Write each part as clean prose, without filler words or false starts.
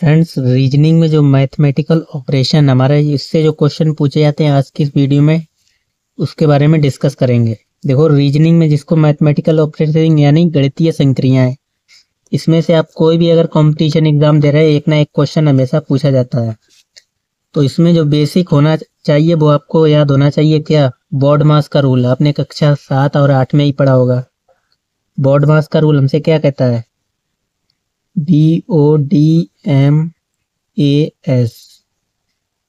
Friends, reasoning में जो mathematical operation हमारा इससे जो क्वेश्चन पूछे जाते हैं आज की इस वीडियो में उसके बारे में डिस्कस करेंगे। देखो, रीजनिंग में जिसको मैथमेटिकल ऑपरेशन यानी गणितीय संक्रियाएं, इसमें से आप कोई भी अगर कंपटीशन एग्जाम दे रहे हैं एक ना एक क्वेश्चन हमेशा पूछा जाता है। तो इसमें जो बेसिक होना चाहिए वो आपको याद होना चाहिए। क्या? बॉड मास का रूल आपने कक्षा 7 और 8 में ही पढ़ा होगा। बॉड मास का रूल हमसे क्या कहता है? BODMAS।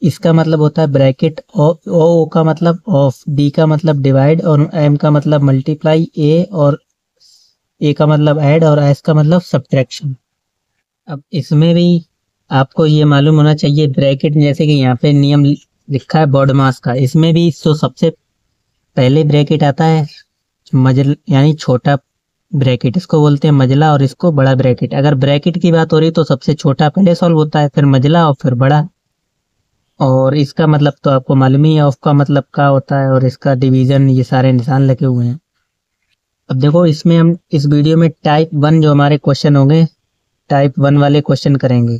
इसका मतलब होता है ब्रैकेट, ओ का मतलब ऑफ, डी का मतलब डिवाइड और एम का मतलब मल्टीप्लाई, ए का मतलब ऐड और एस का मतलब सब्ट्रैक्शन। अब इसमें भी आपको ये मालूम होना चाहिए ब्रैकेट, जैसे कि यहाँ पे नियम लिखा है बॉड मास का, इसमें भी तो सबसे पहले ब्रैकेट आता है मजल यानी छोटा ब्रैकेट, इसको बोलते हैं मजला, और इसको बड़ा ब्रैकेट। अगर ब्रैकेट की बात हो रही तो सबसे छोटा पहले सॉल्व होता है, फिर मजला और फिर बड़ा। और इसका मतलब तो आपको मालूम ही है, ऑफ का मतलब क्या होता है और इसका डिवीजन, ये सारे निशान लगे हुए हैं। अब देखो, इसमें हम इस वीडियो में टाइप 1 जो हमारे क्वेश्चन होंगे, टाइप 1 वाले क्वेश्चन करेंगे।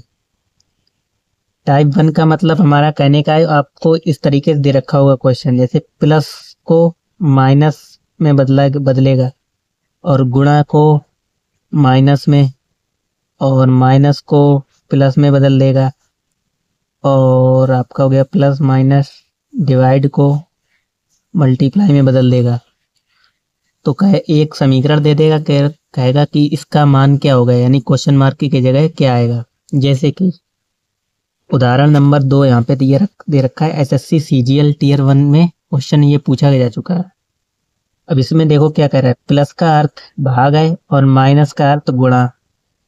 टाइप 1 का मतलब हमारा कहने का है, आपको इस तरीके से दे रखा होगा क्वेश्चन, जैसे प्लस को माइनस में बदलेगा और गुणा को माइनस में और माइनस को प्लस में बदल देगा, और आपका हो गया प्लस माइनस डिवाइड को मल्टीप्लाई में बदल देगा। तो कहे एक समीकरण दे देगा, कहेगा कि इसका मान क्या होगा, यानी क्वेश्चन मार्क की जगह क्या आएगा। जैसे कि उदाहरण नंबर 2 यहाँ पे दे रखा है, SSC CGL Tier 1 में क्वेश्चन ये पूछा जा चुका है। अब इसमें देखो क्या कह रहा है, प्लस का अर्थ भाग है और माइनस का अर्थ गुणा,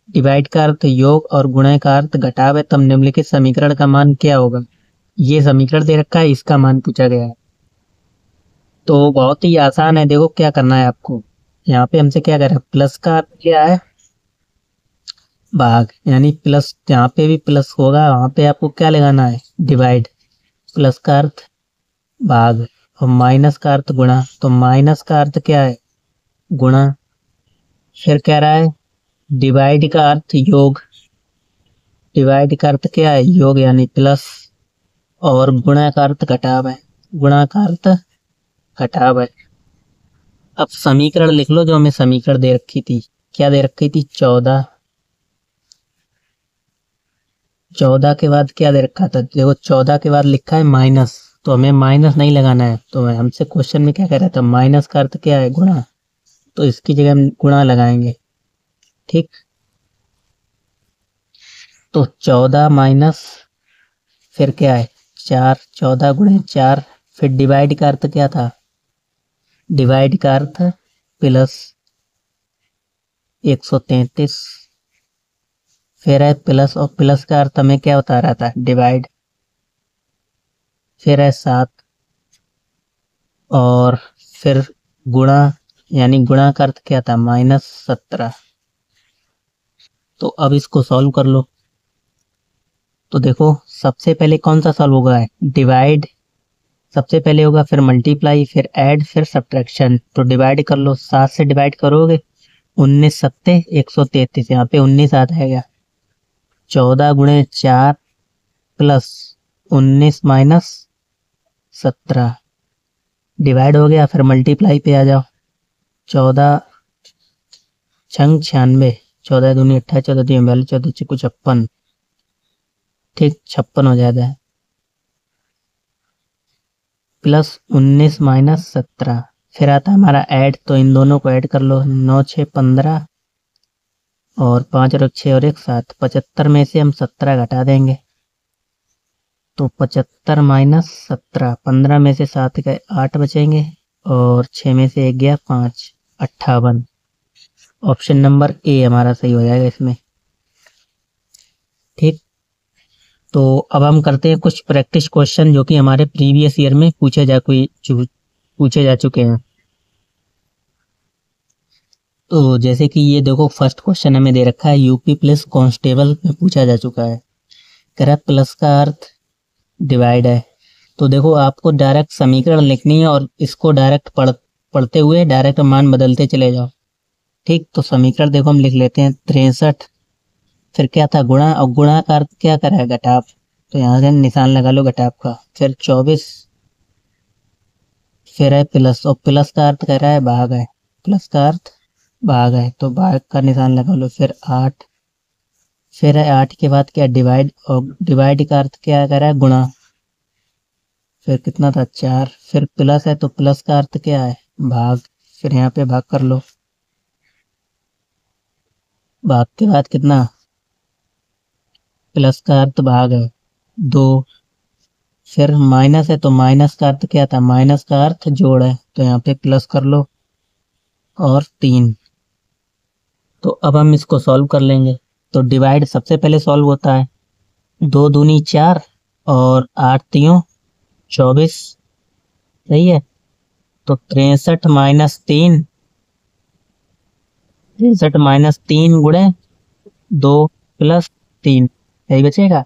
डिवाइड का अर्थ योग और गुणा का अर्थ घटाव है, तब निम्नलिखित समीकरण का मान क्या होगा। ये समीकरण दे रखा है, इसका मान पूछा गया है। तो बहुत ही आसान है। देखो क्या करना है आपको, यहाँ पे हमसे क्या कर रहा है, प्लस का अर्थ क्या है, भाग, यानी प्लस, यहाँ पे भी प्लस होगा, वहां पे आपको क्या लगाना है, डिवाइड। प्लस का अर्थ भाग और माइनस का अर्थ गुणा, तो माइनस का अर्थ क्या है, गुणा। फिर कह रहा है डिवाइड का अर्थ योग, डिवाइड का अर्थ क्या है, योग यानी प्लस, और गुणा का अर्थ घटाव है, गुणा का अर्थ घटाव है। अब समीकरण लिख लो जो हमें समीकरण दे रखी थी। क्या दे रखी थी, 14। 14 के बाद क्या दे रखा था, देखो 14 के बाद लिखा है माइनस, तो हमें माइनस नहीं लगाना है। तो हमसे क्वेश्चन में क्या कह रहा था, माइनस का अर्थ क्या है, गुणा, तो इसकी जगह हम गुणा लगाएंगे। ठीक, तो 14 माइनस फिर क्या है 4, 14 गुणे 4। फिर डिवाइड का अर्थ क्या था, डिवाइड का अर्थ प्लस 133। फिर है प्लस, और प्लस का अर्थ हमें क्या बता रहा था, डिवाइड। फिर है 7 और फिर गुणा, यानी गुणा का अर्थ क्या था, -17। तो अब इसको सॉल्व कर लो। तो देखो सबसे पहले कौन सा सॉल्व होगा, डिवाइड सबसे पहले होगा, फिर मल्टीप्लाई, फिर ऐड, फिर सब्ट्रैक्शन। तो डिवाइड कर लो, 7 से डिवाइड करोगे 19 सत्ते 133, यहाँ पे 19 आ जाएगा। 14 गुणे 4 प्लस 19 माइनस 17, डिवाइड हो गया। फिर मल्टीप्लाई पे आ जाओ, 14 छंग 96, 14 दूनी 28, 14 तीन 42, 14 छक्कू 56। ठीक, 56 हो जाता है, प्लस 19 माइनस 17। फिर आता है हमारा ऐड, तो इन दोनों को ऐड कर लो, 9 6 15 और 5 और 6 और 1 7। 75 में से हम 17 घटा देंगे, तो 75 माइनस 17, 15 में से 7 गए 8 बचेंगे और 6 में से 1 गया 5, 58। ऑप्शन नंबर ए हमारा सही हो जाएगा इसमें। ठीक, तो अब हम करते हैं कुछ प्रैक्टिस क्वेश्चन जो कि हमारे प्रीवियस ईयर में पूछे जा चुके हैं। तो जैसे कि ये देखो फर्स्ट क्वेश्चन हमें दे रखा है, यूपी पुलिस कांस्टेबल में पूछा जा चुका है। कह रहा है प्लस का अर्थ डिवाइड है। तो देखो आपको डायरेक्ट समीकरण लिखनी है और इसको डायरेक्ट पढ़ते हुए डायरेक्ट मान बदलते चले जाओ। ठीक, तो समीकरण देखो हम लिख लेते हैं, 63 फिर क्या था गुणा, और गुणा का अर्थ क्या करा है घटाव, तो यहाँ से निशान लगा लो घटाव का। फिर 24, फिर है प्लस, और प्लस का अर्थ कह रहा है भाग है, प्लस का अर्थ भाग है, तो भाग का निशान लगा लो। फिर 8, फिर है 8 के बाद क्या डिवाइड, और डिवाइड का अर्थ क्या कह रहा है गुणा। फिर कितना था 4, फिर प्लस है तो प्लस का अर्थ क्या है भाग, फिर यहाँ पे भाग कर लो। भाग के बाद कितना, प्लस का अर्थ भाग है 2, फिर माइनस है तो माइनस का अर्थ क्या था, माइनस का अर्थ जोड़ है, तो यहाँ पे प्लस कर लो, और 3। तो अब हम इसको सॉल्व कर लेंगे। तो डिवाइड सबसे पहले सॉल्व होता है, 2 दूनी 4 और 8 तियों 24, सही है। तो 63 माइनस 3, 63 माइनस 3 गुणे 2 प्लस 3, यही बचेगा।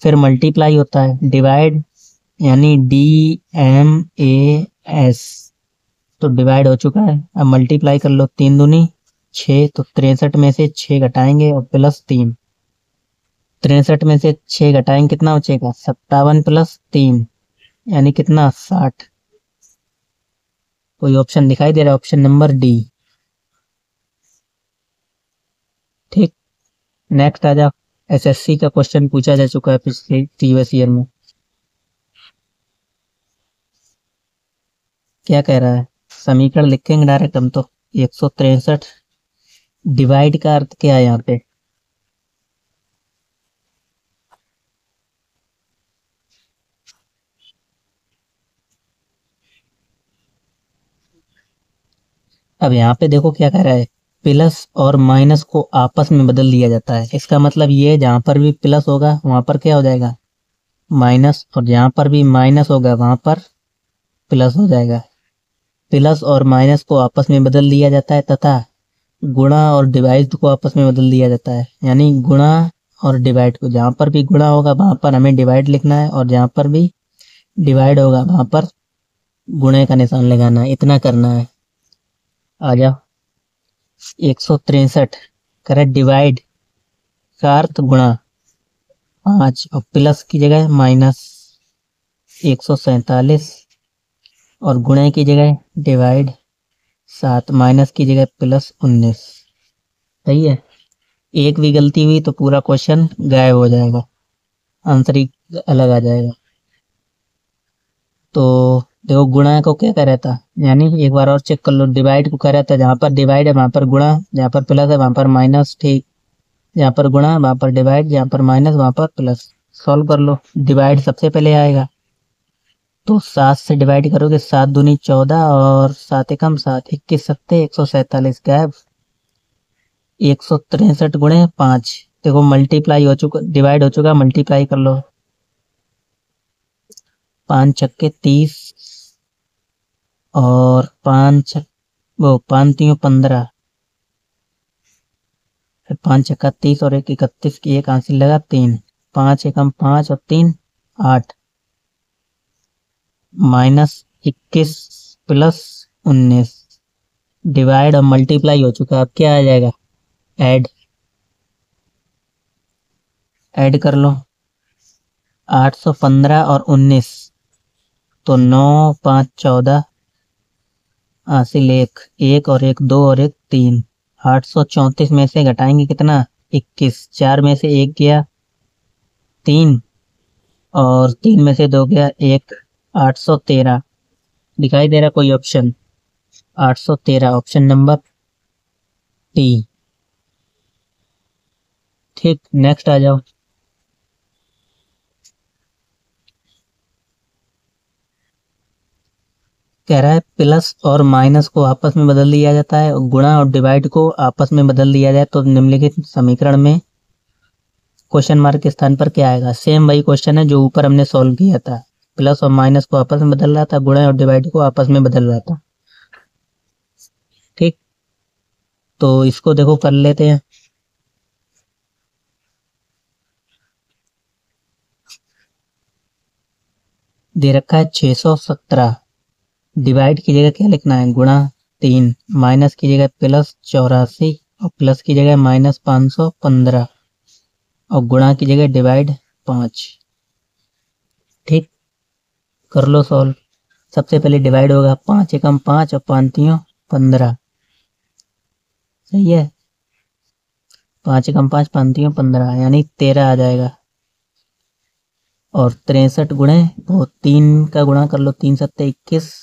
फिर मल्टीप्लाई होता है, डिवाइड यानी DMAS, तो डिवाइड हो चुका है। अब मल्टीप्लाई कर लो, 3 दूनी 6, तो 63 में से 6 घटाएंगे और प्लस 3, 63 में से 6 घटाएंगे कितना बचेगा 57 प्लस 3, यानी कितना 60। कोई ऑप्शन दिखाई दे रहा है, ऑप्शन नंबर डी। ठीक, नेक्स्ट आ जाओ। SSC का क्वेश्चन पूछा जा चुका है पिछले प्रीवियस ईयर में। क्या कह रहा है, समीकरण लिखेंगे डायरेक्ट हम तो। 163 डिवाइड का अर्थ क्या है यहाँ पे, अब यहाँ पे देखो क्या कह रहा है, प्लस और माइनस को आपस में बदल दिया जाता है। इसका मतलब ये जहाँ पर भी प्लस होगा वहां पर क्या हो जाएगा माइनस, और जहाँ पर भी माइनस होगा वहां पर प्लस हो जाएगा। प्लस और माइनस को आपस में बदल दिया जाता है, तथा गुणा और डिवाइड को आपस में बदल दिया जाता है। यानी गुणा और डिवाइड को, जहाँ पर भी गुणा होगा वहां पर हमें डिवाइड लिखना है, और जहाँ पर भी डिवाइड होगा वहां पर गुणे का निशान लगाना है, इतना करना है। आ जाओ, 163 करेक्ट, डिवाइड का अर्थ गुणा 5, और प्लस की जगह माइनस 147, और गुणे की जगह डिवाइड 7, माइनस की जगह प्लस 19, सही है। एक भी गलती हुई तो पूरा क्वेश्चन गायब हो जाएगा, आंसर ही अलग आ जाएगा। तो देखो गुणा को क्या कह रहा था, यानी एक बार और चेक कर लो, डिवाइड को कह रहा था जहां पर डिवाइड है वहां पर गुणा, जहां पर प्लस है वहां पर माइनस, ठीक। जहां पर गुणा वहां पर डिवाइड, जहां पर माइनस वहां पर प्लस। सॉल्व कर लो, डिवाइड सबसे पहले आएगा, तो 7 से डिवाइड करोगे, 7 दूनी 14 और 7 एकम 7, 21 सत्ते 147 गायब। 163 गुणे 5, देखो मल्टीप्लाई हो चुका, डिवाइड हो चुका, मल्टीप्लाई कर लो, 5 छक्के 30 और 5 वो 5 3 15, फिर 5 छक्का 30 और 1 31 की एक आंसर लगा 3, 5 एकम 5 और 3 8, -21 प्लस 19, डिवाइड और मल्टीप्लाई हो चुका है। अब क्या आ जाएगा, ऐड, ऐड कर लो, 815 और 19, तो 9 5 14, हासिल 1, 1 और 1 2 और 1 3, 834 में से घटाएंगे कितना 21, 4 में से 1 गया 3, और 3 में से 2 गया 1, 813। दिखाई दे रहा कोई ऑप्शन, 813 ऑप्शन नंबर टी। ठीक, नेक्स्ट आ जाओ। कह रहा है प्लस और माइनस को आपस में बदल दिया जाता है, और गुणा और डिवाइड को आपस में बदल दिया जाए तो निम्नलिखित समीकरण में क्वेश्चन मार्क के स्थान पर क्या आएगा। सेम वही क्वेश्चन है जो ऊपर हमने सॉल्व किया था, प्लस और माइनस को आपस में बदल रहा था, गुणा और डिवाइड को आपस में बदल रहा था। ठीक, तो इसको देखो कर लेते हैं। दे रखा है 617, डिवाइड की जगह क्या लिखना है गुणा 3, माइनस की जगह प्लस 84 और प्लस की जगह -515। और गुणा की जगह डिवाइड 5। ठीक, कर लो सॉल्व। सबसे पहले डिवाइड होगा 5 एकम 5 और 5 तियों 15। सही है, 5 एकम 5 5 तियों 15 यानी 13 आ जाएगा। और 63 गुणे वो 3 का गुणा कर लो, 3 सत्ते 21,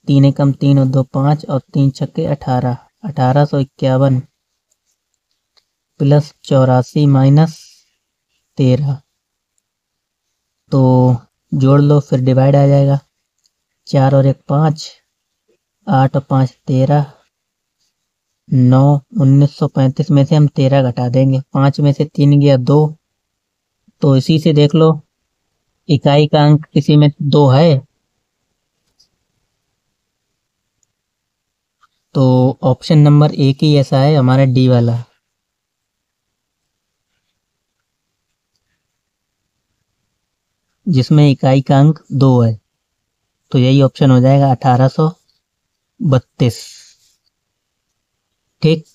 3 एकम 3 और 2 5 और 3 छक्के 18, 1851 प्लस 84 माइनस 13। तो जोड़ लो फिर डिवाइड आ जाएगा। 4 और 1 5, 8 और 5 13, 9 1935 में से हम 13 घटा देंगे, 5 में से 3 गया 2। तो इसी से देख लो इकाई का अंक किसी में 2 है। तो ऑप्शन नंबर ए ही ऐसा है हमारा, डी वाला। जिसमें इकाई का अंक 2 है, तो यही ऑप्शन हो जाएगा 1832। ठीक,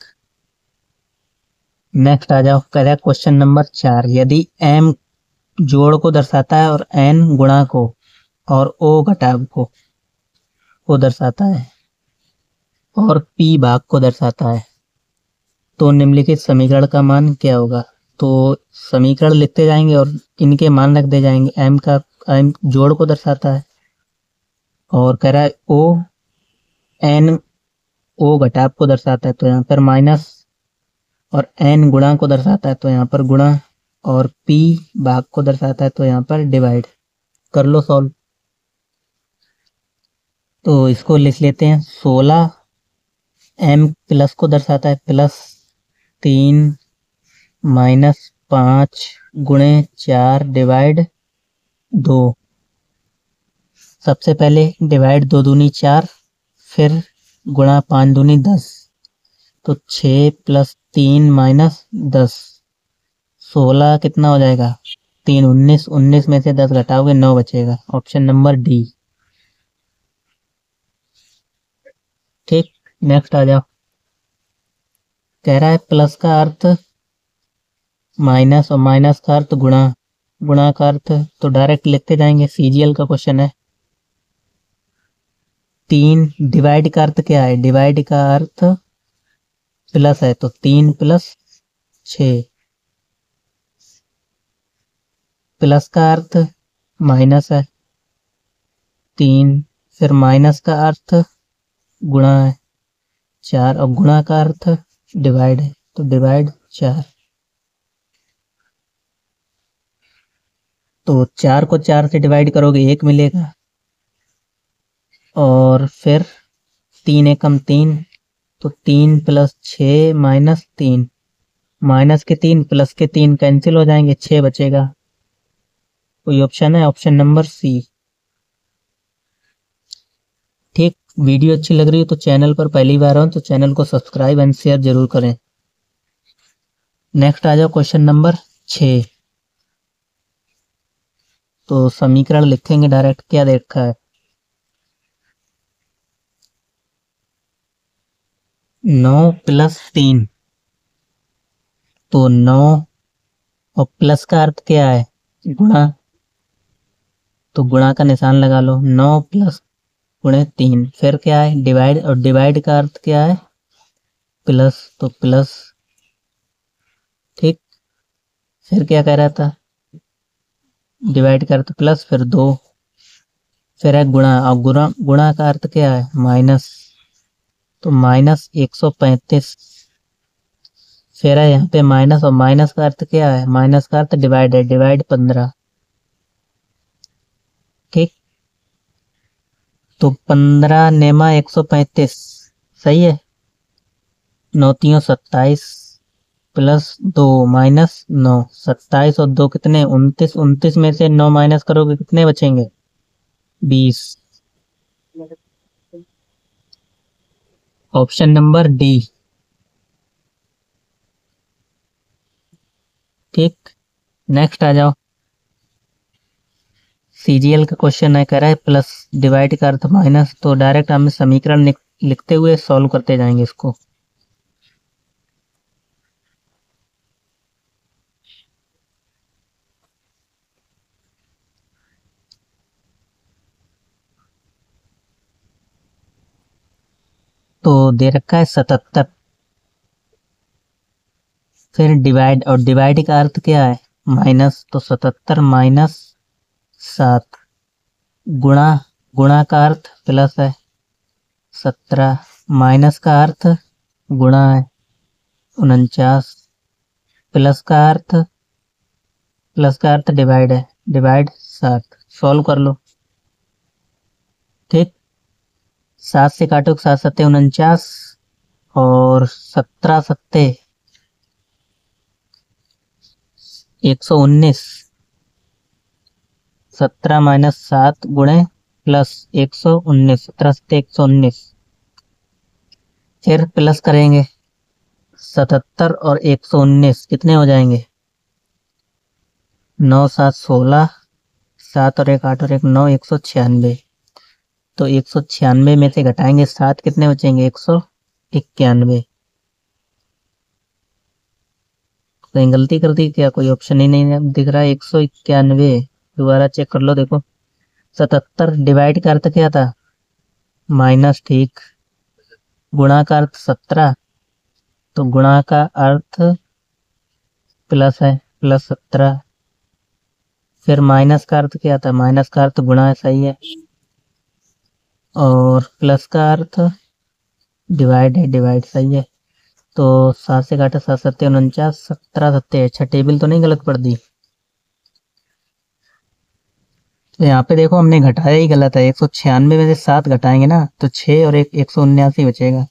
नेक्स्ट आ जाओ। कह रहा है क्वेश्चन नंबर 4, यदि m जोड़ को दर्शाता है और n गुणा को और o घटाव को दर्शाता है और p भाग को दर्शाता है, तो निम्नलिखित समीकरण का मान क्या होगा। तो समीकरण लिखते जाएंगे और इनके मान रख दे जाएंगे। m जोड़ को दर्शाता है और कह रहा है n o घटाव को दर्शाता है, तो यहाँ पर माइनस, और n गुणा को दर्शाता है तो यहाँ पर गुणा, और p भाग को दर्शाता है तो यहाँ पर डिवाइड। कर लो सॉल्व। तो इसको लिख लेते हैं 16 m प्लस को दर्शाता है प्लस 3 माइनस 5 गुणे 4 डिवाइड 2। सबसे पहले डिवाइड 2 दूनी 4, फिर गुणा 5 दूनी 10, तो 6 प्लस 3 माइनस 10, 16 कितना हो जाएगा 3 19, 19 में से 10 घटाओगे 9 बचेगा। Option number D. ठीक, नेक्स्ट आ जाओ। कह रहा है प्लस का अर्थ माइनस और माइनस का अर्थ गुणा, गुणा का अर्थ तो डायरेक्ट लिखते जाएंगे, सीजीएल का क्वेश्चन है। 3 डिवाइड का अर्थ क्या है, डिवाइड का अर्थ प्लस है, तो 3 प्लस 6। प्लस का अर्थ माइनस है 3, फिर माइनस का अर्थ गुणा है 4, और गुणा का अर्थ डिवाइड है, तो डिवाइड 4। तो 4 को 4 से डिवाइड करोगे 1 मिलेगा, और फिर 3 एकम 3, तो 3 प्लस 6 माइनस 3, माइनस के 3 प्लस के 3 कैंसिल हो जाएंगे, 6 बचेगा। कोई ऑप्शन है, ऑप्शन नंबर सी। ठीक, वीडियो अच्छी लग रही है तो चैनल पर पहली बार हो तो चैनल को सब्सक्राइब एंड शेयर जरूर करें। नेक्स्ट आ जाओ क्वेश्चन नंबर 6। तो समीकरण लिखेंगे डायरेक्ट, क्या देखा है 9 प्लस 3, तो 9 और प्लस का अर्थ क्या है गुणा, तो गुणा का निशान लगा लो। 9 प्लस गुणे 3, फिर क्या है डिवाइड, और डिवाइड का अर्थ क्या है प्लस, तो प्लस। ठीक, फिर क्या कह रहा था डिवाइड का अर्थ प्लस, फिर 2, फिर है गुणा, और गुणा, गुणा का अर्थ क्या है माइनस, तो माइनस 135। फिर है यहाँ पे माइनस, और माइनस का अर्थ क्या है, माइनस का अर्थ डिवाइड है, डिवाइड 15। ठीक, तो 15 नेमा 135, सही है। 9 तियों 27 प्लस 2 माइनस 9, 27 और 2 कितने 29, 29 में से 9 माइनस करोगे कितने बचेंगे 20। Option number D. ठीक, नेक्स्ट आ जाओ। सीजीएल का क्वेश्चन है, कह रहा है प्लस डिवाइड का अर्थ माइनस, तो डायरेक्ट हम समीकरण लिखते हुए सॉल्व करते जाएंगे इसको। तो दे रखा है 77। फिर डिवाइड, और डिवाइड का अर्थ क्या है? माइनस, तो 77 माइनस 7। गुणा, गुणा का अर्थ प्लस है। 17 माइनस का अर्थ गुणा है 49। प्लस का अर्थ, प्लस का अर्थ डिवाइड है, डिवाइड 7। सॉल्व कर लो। ठीक, 7 से काटो, 7 सत्ते 49 और 17 सत्ते 119। 17 माइनस 7 गुणे प्लस 119, 17 सत्ते 119। फिर प्लस करेंगे 77 और 119 कितने हो जाएंगे? 9 7 16, 7 और 1 8 और 1 9, 196। तो 196 में से घटाएंगे 7, कितने बचेंगे? 191। कहीं गलती कर दी क्या? कोई ऑप्शन ही नहीं दिख रहा है। 191 दोबारा चेक कर लो, देखो। 77 डिवाइड का अर्थ क्या था? माइनस, ठीक। गुणा का अर्थ 17, तो गुणा का अर्थ प्लस है, प्लस 17। फिर माइनस का अर्थ क्या था? माइनस का अर्थ गुणा है, सही है। और प्लस का अर्थ डिवाइड है, डिवाइड सही है। तो 7 से काटा 7 सत्ते 49, 17 सत्ते। अच्छा, टेबल तो नहीं गलत पड़ दी? तो यहाँ पे देखो हमने घटाया ही गलत है। 196 में से 7 घटाएंगे ना तो 6 और 179 बचेगा।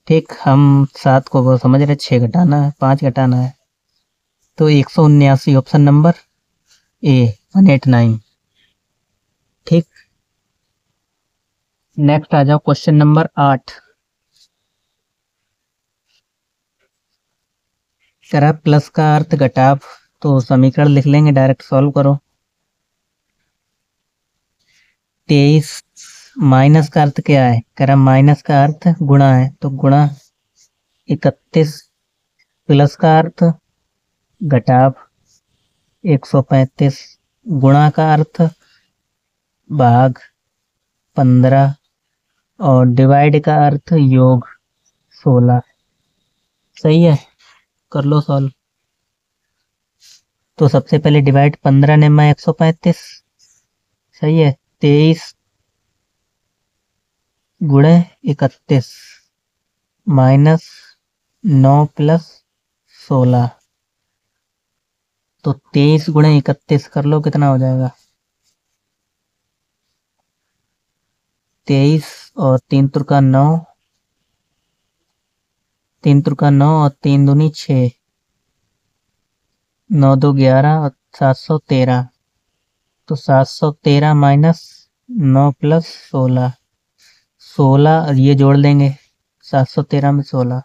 ठीक, हम 7 को वो समझ रहे, 6 घटाना है, 5 घटाना है। तो 179, ऑप्शन नंबर ए, 189। ठीक, नेक्स्ट आ जाओ, क्वेश्चन नंबर 8। करा प्लस का अर्थ घटाव, तो समीकरण लिख लेंगे, डायरेक्ट सॉल्व करो। 23 माइनस का अर्थ क्या है? करा माइनस का अर्थ गुणा है, तो गुणा 31। प्लस का अर्थ घटाव 135। गुणा का अर्थ भाग 15 और डिवाइड का अर्थ योग 16। सही है, कर लो सॉल्व। तो सबसे पहले डिवाइड 15 ने 135, सही है। 23 गुणे 31 माइनस 9 प्लस 16। तो 23 गुणे 31 कर लो, कितना हो जाएगा? 23 और 3 तुरका 9, 3 तुरका 9 और 3 दूनी 6, 9 2 11 और 713। तो 713 माइनस 9 प्लस 16, 16 और ये जोड़ देंगे 713 में 16,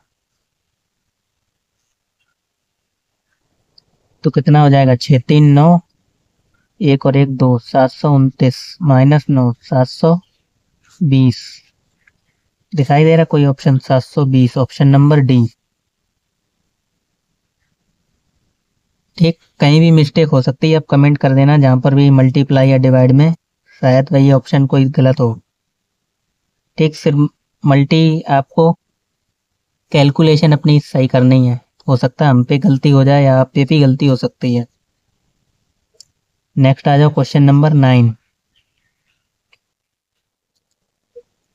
तो कितना हो जाएगा? 6 3 9, 1 और 1 2, 729 माइनस 9 720। दिखाई दे रहा कोई ऑप्शन? 720, option number D. ठीक, कहीं भी मिस्टेक हो सकती है, आप कमेंट कर देना जहां पर भी मल्टीप्लाई या डिवाइड में शायद वही ऑप्शन कोई गलत हो। ठीक, सिर्फ मल्टी आपको कैलकुलेशन अपनी सही करनी है। हो सकता है हम पे गलती हो जाए या आप पे भी गलती हो सकती है। नेक्स्ट आ जाओ, क्वेश्चन नंबर 9।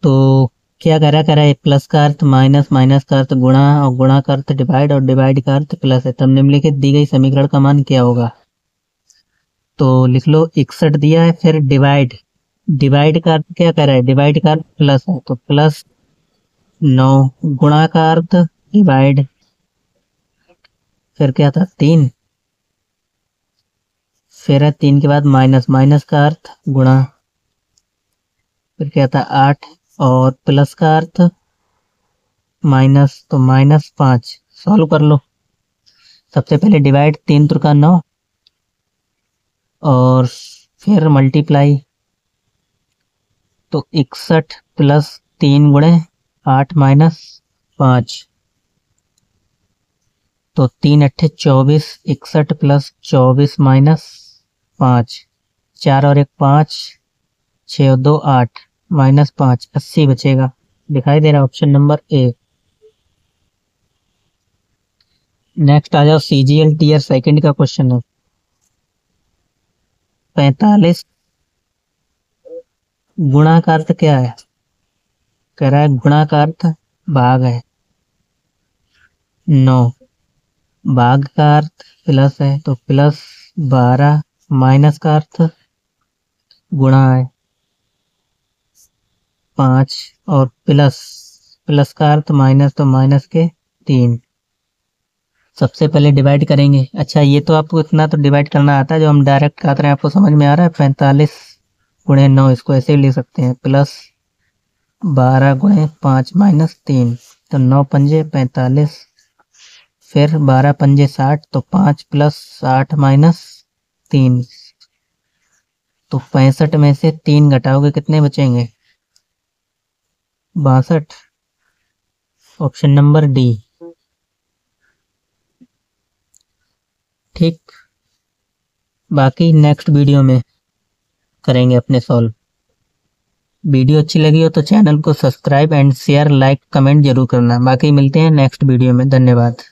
तो क्या करा है? प्लस का अर्थ माइनस, माइनस का अर्थ गुणा और गुणा का अर्थ डिवाइड और डिवाइड का अर्थ प्लस है। तब निम्नलिखित दी गई समीकरण का मान क्या होगा? तो लिख लो 61 दिया है, फिर डिवाइड, डिवाइड का अर्थ क्या कर रहा है? डिवाइड का अर्थ प्लस है, तो प्लस 9। गुणा का अर्थ डिवाइड, फिर क्या था? 3। फिर है 3 के बाद माइनस, माइनस का अर्थ गुणा, फिर क्या था? 8 और प्लस का अर्थ माइनस, तो माइनस 5। सॉल्व कर लो। सबसे पहले डिवाइड, 3 तुरका 9 और फिर मल्टीप्लाई, तो 61 प्लस 3 गुणे 8 माइनस 5, तो 3 अट्ठे 24, 61 प्लस 24 माइनस 5, 4 और 1 5, 6 और 2 8 माइनस 5, 80 बचेगा। दिखाई दे रहा ऑप्शन नंबर ए। नेक्स्ट आ जाओ CGL टीयर सेकंड का क्वेश्चन है। 45 गुणा का अर्थ क्या है? कह रहा है गुणा का अर्थ भाग है। 9 भाग का अर्थ प्लस है, तो प्लस 12 माइनस का अर्थ गुणा है 5 और प्लस प्लस का अर्थ माइनस, तो माइनस के 3। सबसे पहले डिवाइड करेंगे। अच्छा ये तो आपको इतना तो डिवाइड करना आता है, जो हम डायरेक्ट करते हैं आपको समझ में आ रहा है। 45 गुणे 9 इसको ऐसे भी लिख सकते हैं, प्लस 12 गुणे 5 माइनस 3, तो 9 पंजे 45, फिर 12 पंजे 60, तो 5 प्लस 60 माइनस 3, तो 65 में से 3 घटाओगे कितने बचेंगे? 62। Option number D. ठीक, बाकी नेक्स्ट वीडियो में करेंगे अपने सॉल्व। वीडियो अच्छी लगी हो तो चैनल को subscribe and share, like, comment जरूर करना। बाकी मिलते हैं नेक्स्ट वीडियो में। धन्यवाद।